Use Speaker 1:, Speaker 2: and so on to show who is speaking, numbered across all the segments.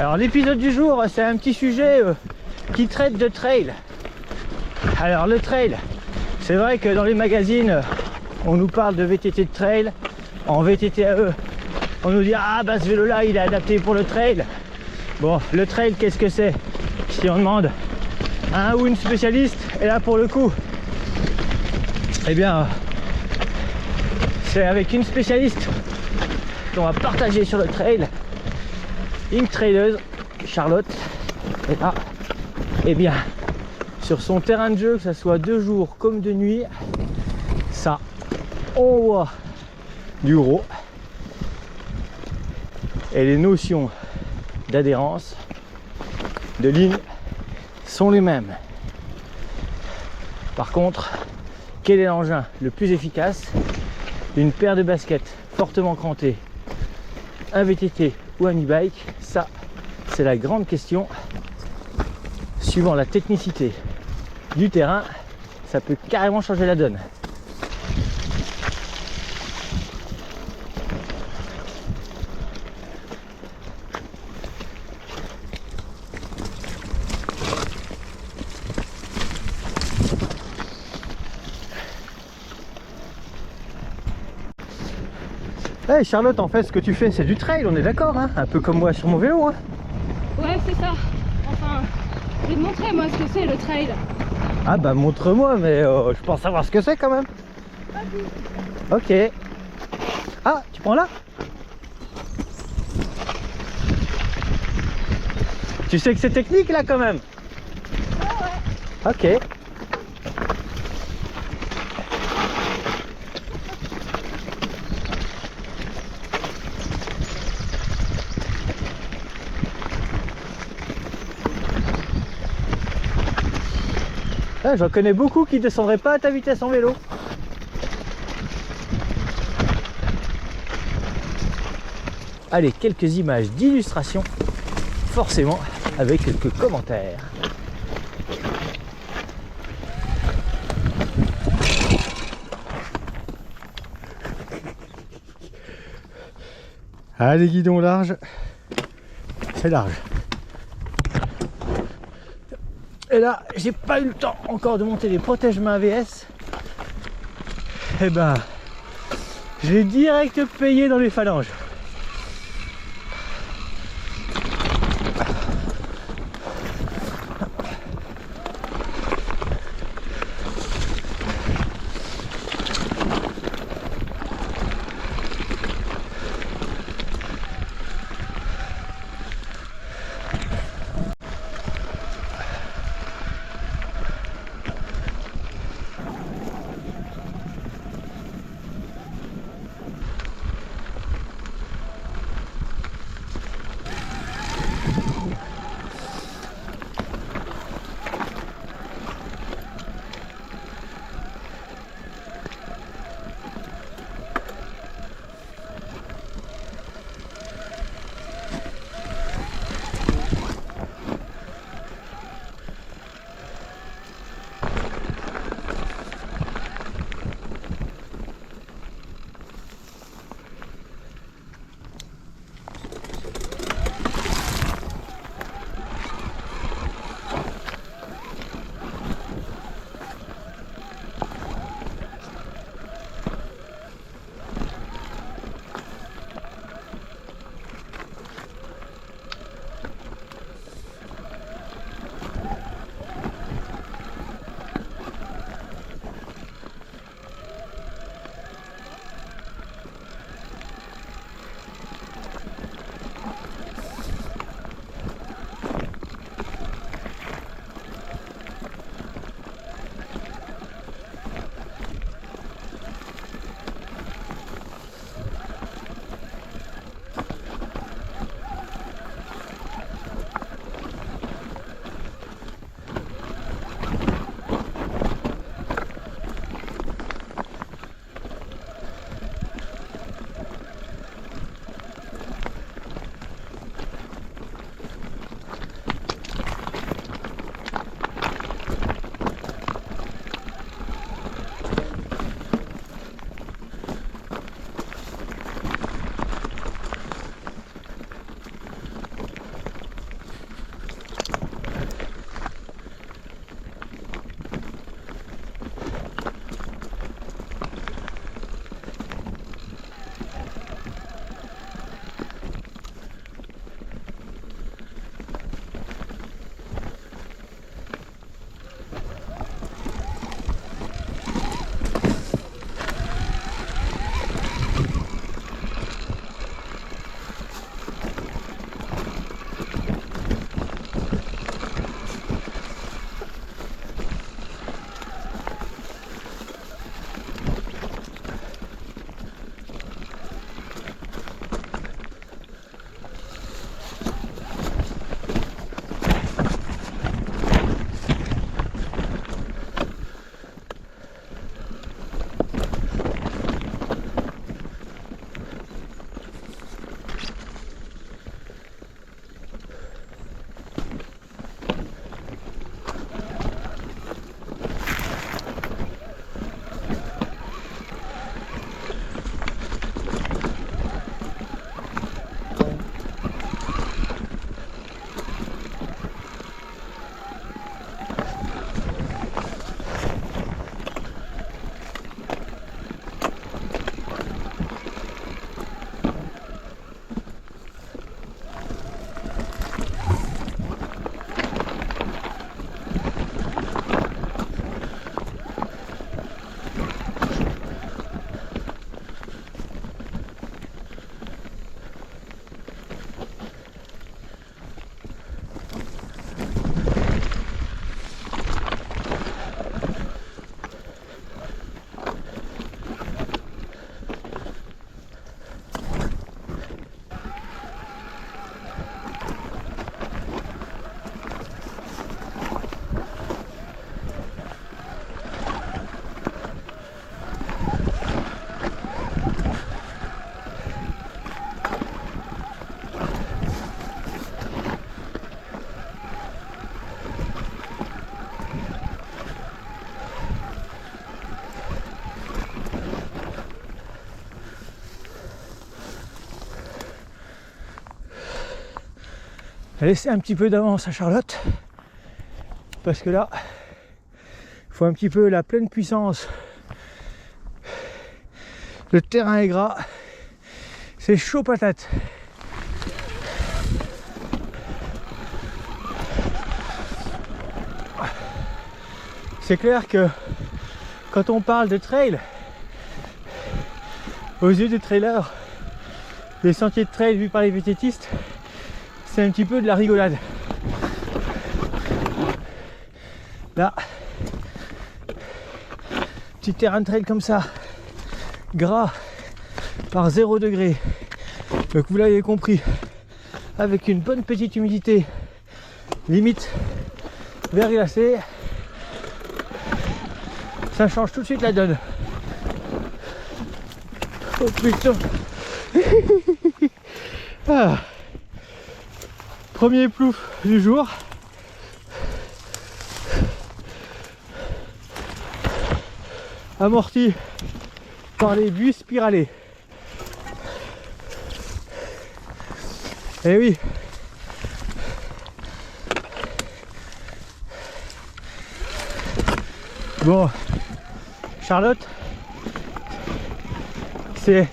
Speaker 1: Alors l'épisode du jour, c'est un petit sujet qui traite de trail. Alors le trail, c'est vrai que dans les magazines, on nous parle de VTT de trail. En VTTAE, on nous dit ah bah ce vélo là il est adapté pour le trail. Bon, le trail qu'est-ce que c'est? Si on demande à un ou une spécialiste, et là pour le coup, eh bien c'est avec une spécialiste qu'on va partager sur le trail, une traileuse, Charlotte. Et là, eh bien sur son terrain de jeu, que ce soit de jour comme de nuit, ça on voit du gros et les notions d'adhérence, de ligne sont les mêmes. Par contre, quel est l'engin le plus efficace? Une paire de baskets fortement crantées, un VTT ou un e-bike? Ça, c'est la grande question. Suivant la technicité du terrain, ça peut carrément changer la donne. Hey Charlotte, en fait ce que tu fais c'est du trail, on est d'accord, hein? Un peu comme moi sur mon vélo, hein?
Speaker 2: Ouais, c'est ça. Enfin, je vais te montrer moi ce que c'est le trail.
Speaker 1: Ah bah montre-moi, mais je pense savoir ce que c'est quand même.
Speaker 2: Vas-y.
Speaker 1: Ok. Ah, tu prends là? Tu sais que c'est technique là quand même?
Speaker 2: Ouais.
Speaker 1: Ok. Ah, j'en connais beaucoup qui descendraient pas à ta vitesse en vélo. Allez, quelques images d'illustration, forcément avec quelques commentaires. Ah, les guidons larges, c'est large. Et là, j'ai pas eu le temps encore de monter les protège-mains ABS. Et ben, j'ai direct payé dans les phalanges. laisser un petit peu d'avance à Charlotte. Parce que là, il faut un petit peu la pleine puissance. Le terrain est gras. C'est chaud patate. C'est clair que quand on parle de trail, aux yeux des trailers, les sentiers de trail vus par les vététistes, c'est un petit peu de la rigolade. Là, petit terrain de trail comme ça, gras, par 0 degré. Donc vous l'avez compris, avec une bonne petite humidité, limite verglacée, ça change tout de suite la donne. Oh putain. Ah. Premier plouf du jour. Amorti par les buis spiralés. Eh oui. Bon, Charlotte, c'est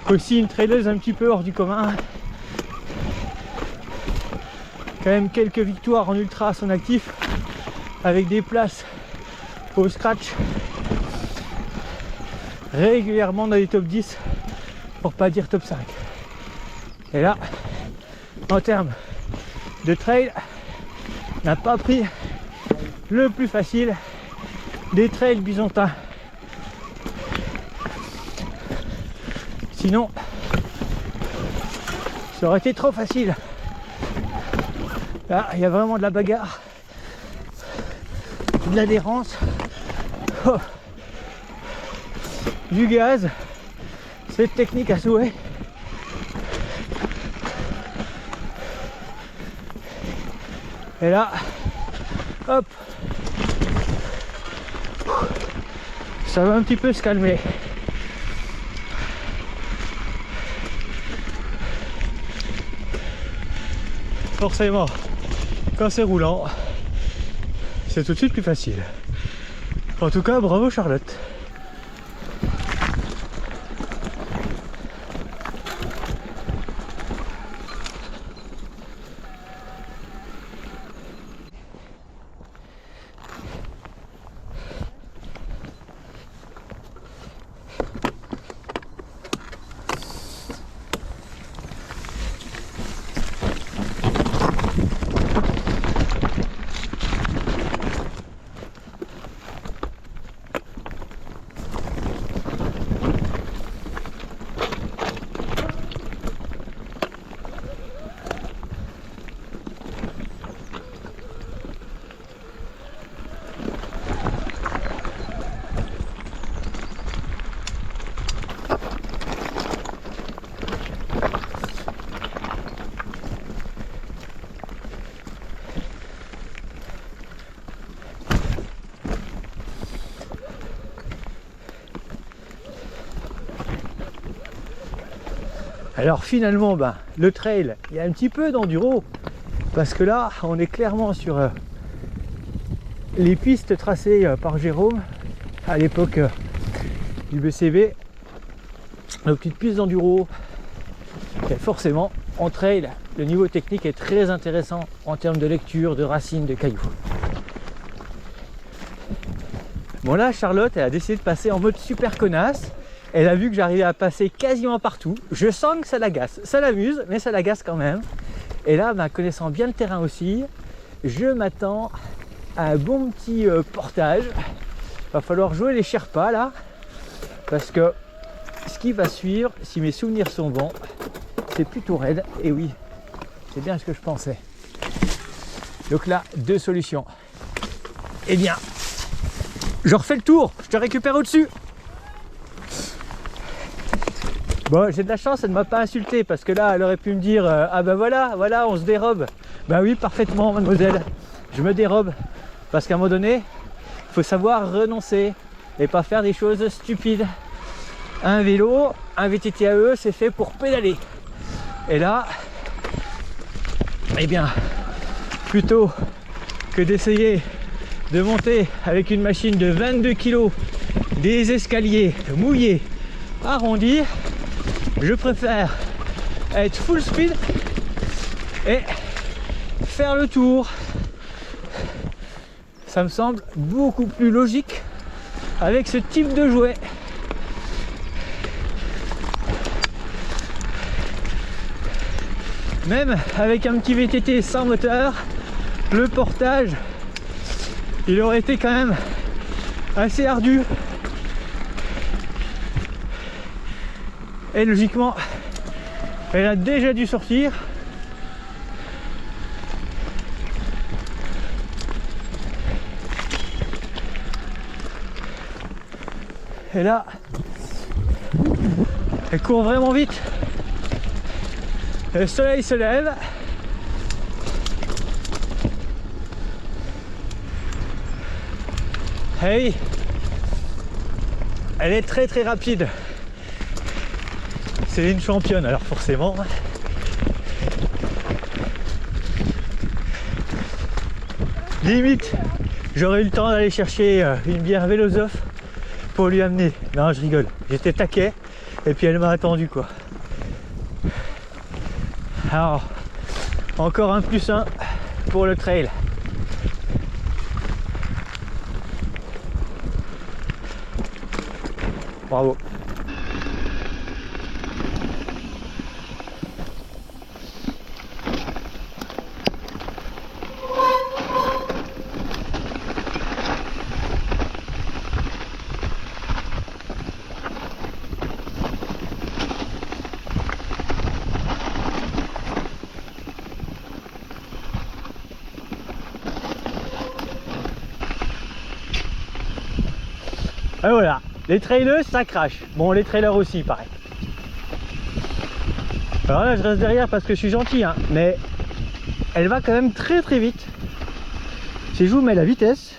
Speaker 1: aussi une traileuse un petit peu hors du commun. Quand même quelques victoires en ultra à son actif, avec des places au scratch régulièrement dans les top 10, pour pas dire top 5. Et là, en termes de trail, on n'a pas pris le plus facile des trails byzantins. Sinon, ça aurait été trop facile. Là, il y a vraiment de la bagarre, de l'adhérence, oh, du gaz. C'est technique à souhait. Et là, hop, ça va un petit peu se calmer. Forcément, quand c'est roulant, c'est tout de suite plus facile. En tout cas, bravo Charlotte. Alors finalement, le trail, il y a un petit peu d'enduro, parce que là, on est clairement sur les pistes tracées par Jérôme à l'époque du BCB, nos petites pistes d'enduro. Et forcément, en trail, le niveau technique est très intéressant en termes de lecture, de racines, de cailloux. Bon là, Charlotte, elle a décidé de passer en mode super connasse. Elle a vu que j'arrivais à passer quasiment partout. Je sens que ça l'agace. Ça l'amuse, mais ça l'agace quand même. Et là, connaissant bien le terrain aussi, je m'attends à un bon petit portage. Va falloir jouer les Sherpas là. Parce que ce qui va suivre, si mes souvenirs sont bons, c'est plutôt raide. Et oui, c'est bien ce que je pensais. Donc là, deux solutions. Eh bien, je refais le tour. Je te récupère au-dessus. Bon, j'ai de la chance, elle ne m'a pas insulté parce que là, elle aurait pu me dire ah ben voilà, on se dérobe. Bah oui, parfaitement, mademoiselle. Je me dérobe parce qu'à un moment donné, il faut savoir renoncer et pas faire des choses stupides. Un vélo, un VTT AE, c'est fait pour pédaler. Et là, eh bien, plutôt que d'essayer de monter avec une machine de 22 kg des escaliers mouillés arrondis, je préfère être full speed et faire le tour. Ça me semble beaucoup plus logique avec ce type de jouet. Même avec un petit VTT sans moteur, le portage, il aurait été quand même assez ardu. Et logiquement, elle a déjà dû sortir. Et là, elle court vraiment vite. Le soleil se lève. Et oui, elle est très très rapide. C'est une championne, alors forcément. Limite, j'aurais eu le temps d'aller chercher une bière Vélosophe pour lui amener. Non, je rigole. J'étais taquet et puis elle m'a attendu quoi. Alors, encore un +1 pour le trail. Bravo. Et voilà, les trailers ça crache. Bon, les trailers aussi pareil. Alors là je reste derrière parce que je suis gentil hein, mais elle va quand même très très vite. Si je vous mets la vitesse,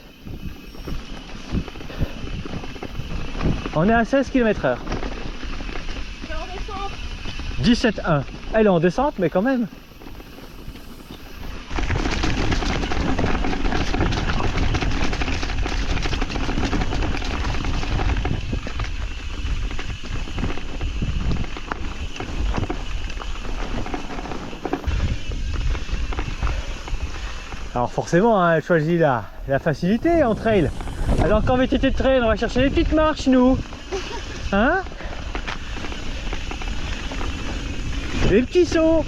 Speaker 1: on est à 16 km/h. 17,1. Elle est en descente mais quand même. Alors forcément, hein, elle choisit la facilité en trail. Alors qu'en VTT de trail, on va chercher les petites marches, nous. Hein? Les petits sauts.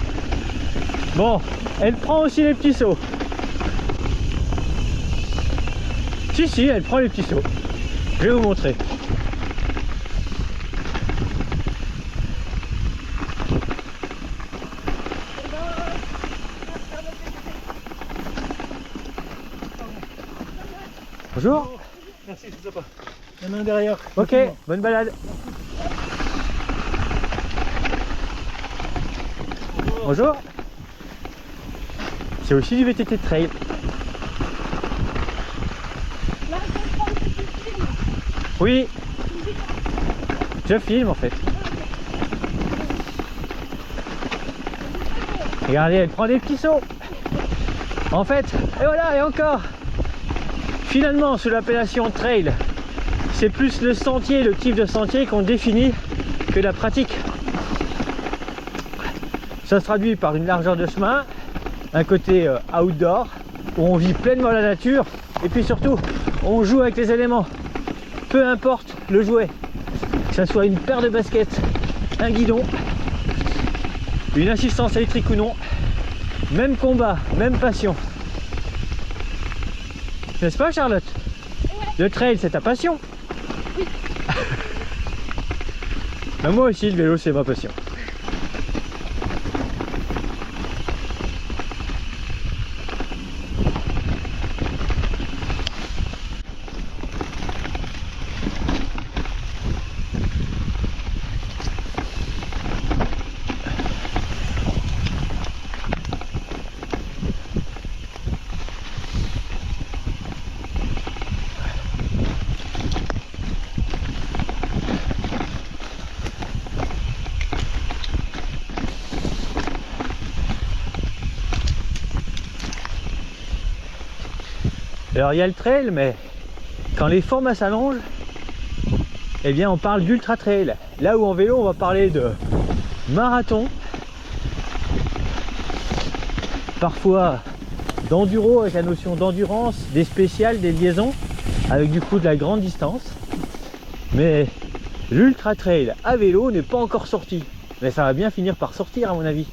Speaker 1: Bon, elle prend aussi les petits sauts. Si, elle prend les petits sauts. Je vais vous montrer. Bonjour.
Speaker 3: Merci, c'est sympa. Il y en a un derrière.
Speaker 1: Ok, bonne balade. Bonjour. C'est aussi du VTT de trail.
Speaker 2: Là, je prends le petit film.
Speaker 1: Oui. Je filme en fait. Regardez, elle prend des petits sauts. En fait, et voilà, et encore. Finalement, sous l'appellation trail, c'est plus le sentier, le type de sentier qu'on définit que la pratique. Ça se traduit par une largeur de chemin, un côté outdoor, où on vit pleinement la nature, et puis surtout, on joue avec les éléments. Peu importe le jouet, que ce soit une paire de baskets, un guidon, une assistance électrique ou non, même combat, même passion. N'est-ce pas Charlotte?
Speaker 2: Ouais.
Speaker 1: Le trail c'est ta passion?
Speaker 2: Oui.
Speaker 1: Ben, moi aussi le vélo c'est ma passion. Alors il y a le trail, mais quand les formats s'allongent, eh bien on parle d'ultra trail. Là où en vélo on va parler de marathon, parfois d'enduro avec la notion d'endurance, des spéciales, des liaisons, avec du coup de la grande distance. Mais l'ultra trail à vélo n'est pas encore sorti. Mais ça va bien finir par sortir à mon avis.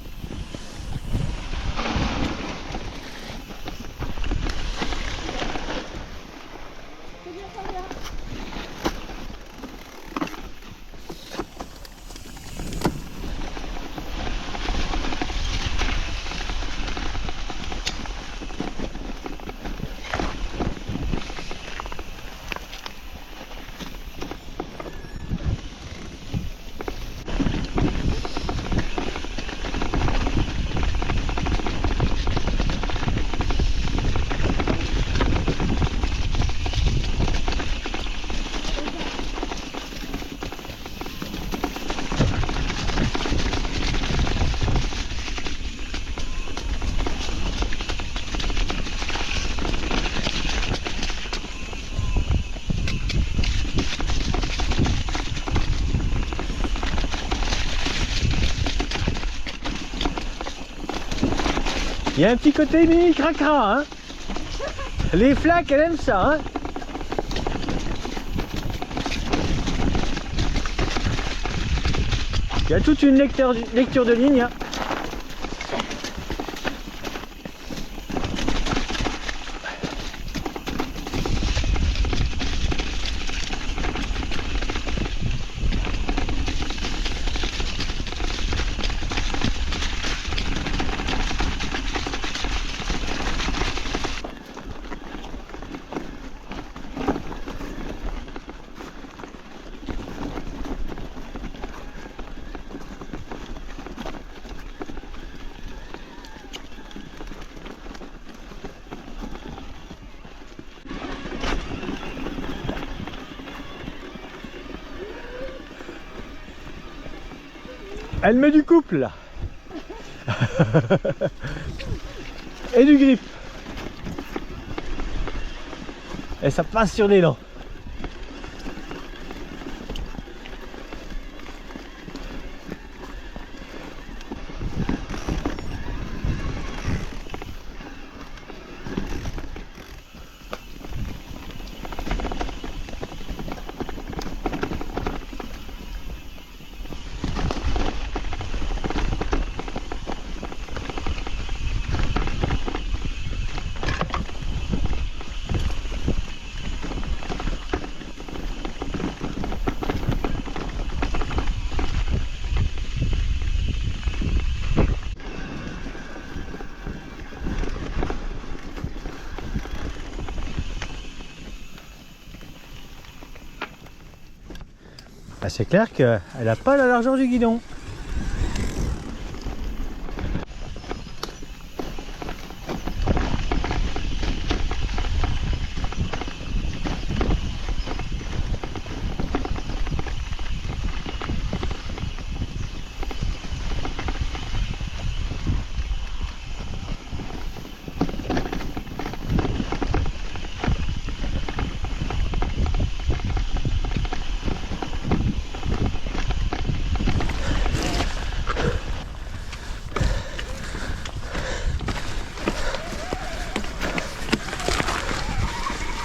Speaker 1: Il y a un petit côté mini cracra, hein. Les flaques, elles aiment ça, hein. Il y a toute une lecture de ligne, hein. Elle met du couple là. Et du grip. Et ça passe sur l'élan. Ah, c'est clair qu'elle n'a pas la largeur du guidon.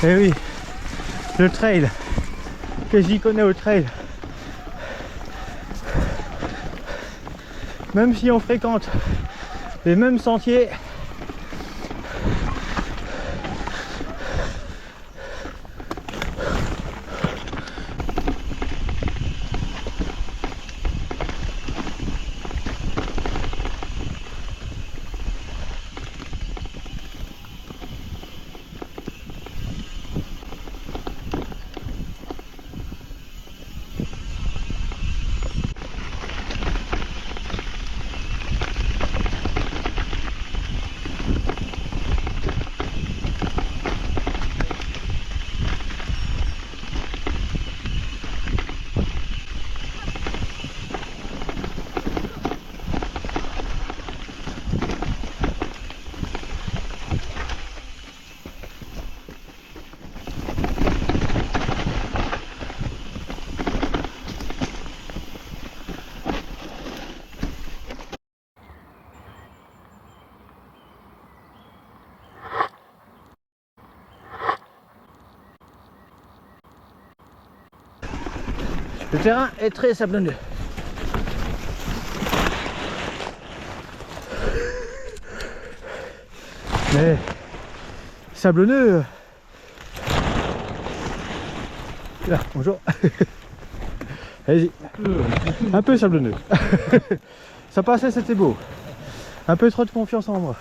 Speaker 1: Eh oui, le trail, que j'y connais au trail. Même si on fréquente les mêmes sentiers, Le terrain est très sablonneux. Mais sablonneux. Là, bonjour. Allez-y. Un peu sablonneux. Ça passait, c'était beau. Un peu trop de confiance en moi.